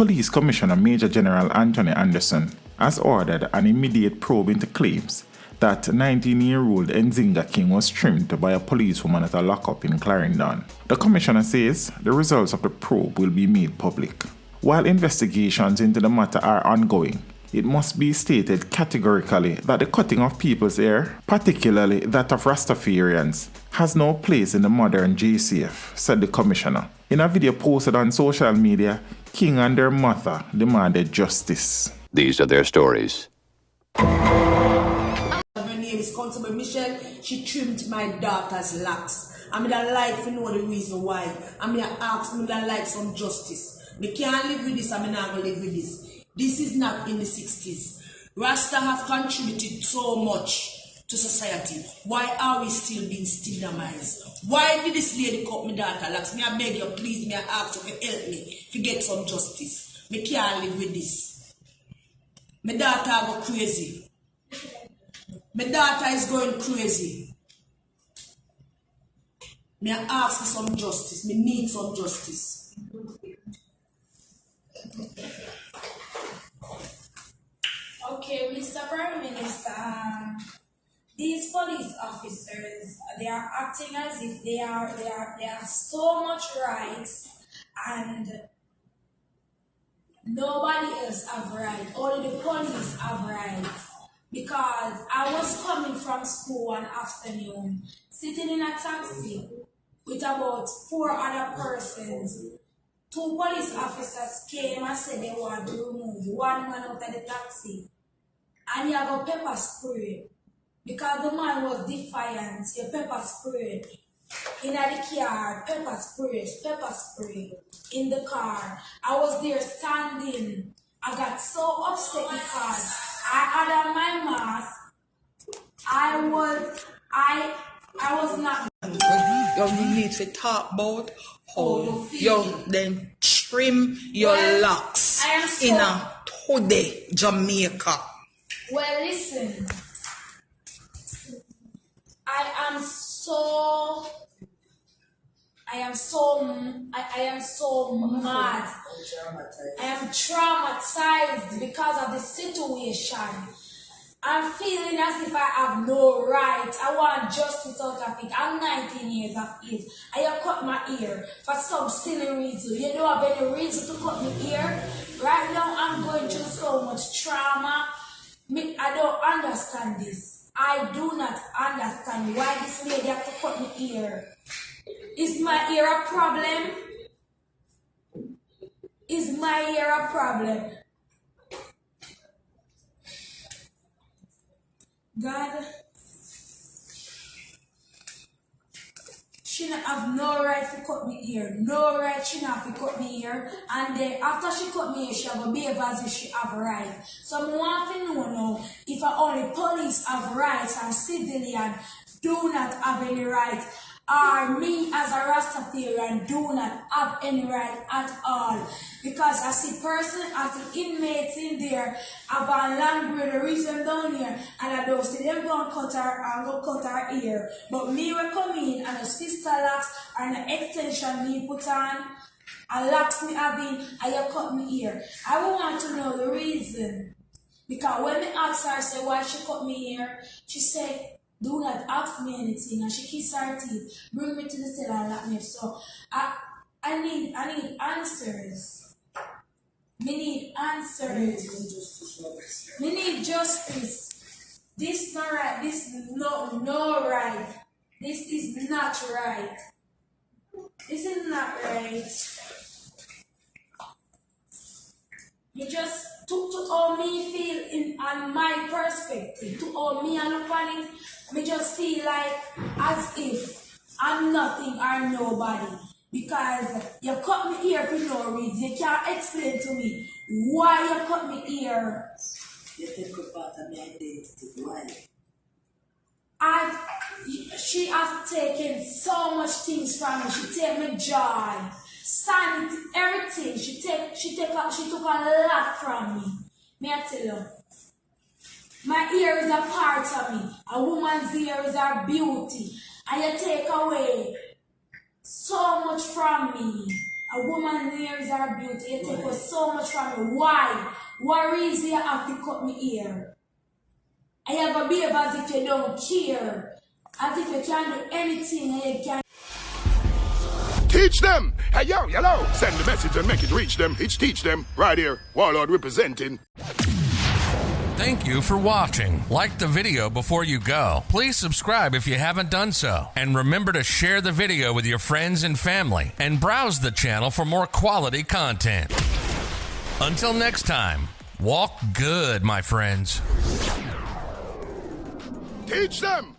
Police Commissioner Major General Anthony Anderson has ordered an immediate probe into claims that 19-year-old Nzinga King was trimmed by a policewoman at a lockup in Clarendon. The commissioner says the results of the probe will be made public. While investigations into the matter are ongoing, it must be stated categorically that the cutting of people's hair, particularly that of Rastafarians, has no place in the modern JCF, said the commissioner. In a video posted on social media, King and their mother demanded justice. These are their stories. Her name is Constable Michelle. She trimmed my daughter's locks. I mean, I like to know the reason why. I mean, I ask me that like some justice. We can't live with this. I mean, I'm going to live with this. This is not in the 60s. Rasta have contributed so much to society. Why are we still being stigmatized? Why did this lady cut my daughter locks? Me, I beg you, please, me, I ask you to help me to get some justice. Me can't live with this. My daughter go crazy. My daughter is going crazy. Me, I ask for some justice. Me need some justice. Okay, Mr. Prime Minister, these police officers, they are acting as if they are so much rights and nobody else have right. Only the police have rights. Because I was coming from school one afternoon, sitting in a taxi with about 4 other persons. 2 police officers came and said they want to remove one man out of the taxi. And you have a pepper spray. Because the man was defiant, you pepper spray. In the car, pepper spray. In the car. I was there standing. I got so upset because I had on my mask. I was not. You need to talk about how you then trim your locks in a today Jamaica. Well, listen. I am so mad. I am traumatized because of the situation. I'm feeling as if I have no right. I want justice out of it. I'm 19 years of age. I have cut my ear for some silly reason. You don't have any reason to cut my ear. Right now, I'm going through so much trauma. I don't understand this. I do not understand why this lady have to cut my ear. Is my ear a problem? Is my ear a problem? God, she not have no right to cut me ear. No right she not have to cut me ear. And then after she cut me ear, she have a behave as if she have a right. So I want to know now if only police have rights and civilians do not have any rights. Or me as a Rastafarian do not have any right at all. Because I see person as the inmates in there have a land the reason down here and I don't see them go and cut her ear. But me will come in and a sister locks and an extension me put on and locks me having and you cut me ear. I will want to know the reason. Because when me asked her say why she cut me ear, she said, do not ask me anything, and she kissed her teeth. Bring me to the cell and lock me up. So I need answers. Me need answers. Me need justice. This not right. This no right. This is not right. This is not right. You just to how me feel on my perspective, to how me look on it, me just feel like as if I'm nothing or nobody. Because you cut me ear for no reason. You can't explain to me why you cut me ear. You take a part of my identity. Why? She has taken so much things from me. She take my joy, sanity, everything. She took a lot from me. May I tell you? My ear is a part of me. A woman's ear is her beauty. And you take away so much from me. A woman's ears are beauty. You take away so much from me. Why? What reason you have to cut me ear? I have a behave as if you don't care. As if you can do anything and you can. Teach them! Hey, yo, hello! Send the message and make it reach them. It's teach them. Right here. Warlord representing. Thank you for watching. Like the video before you go. Please subscribe if you haven't done so. And remember to share the video with your friends and family. And browse the channel for more quality content. Until next time, walk good, my friends. Teach them!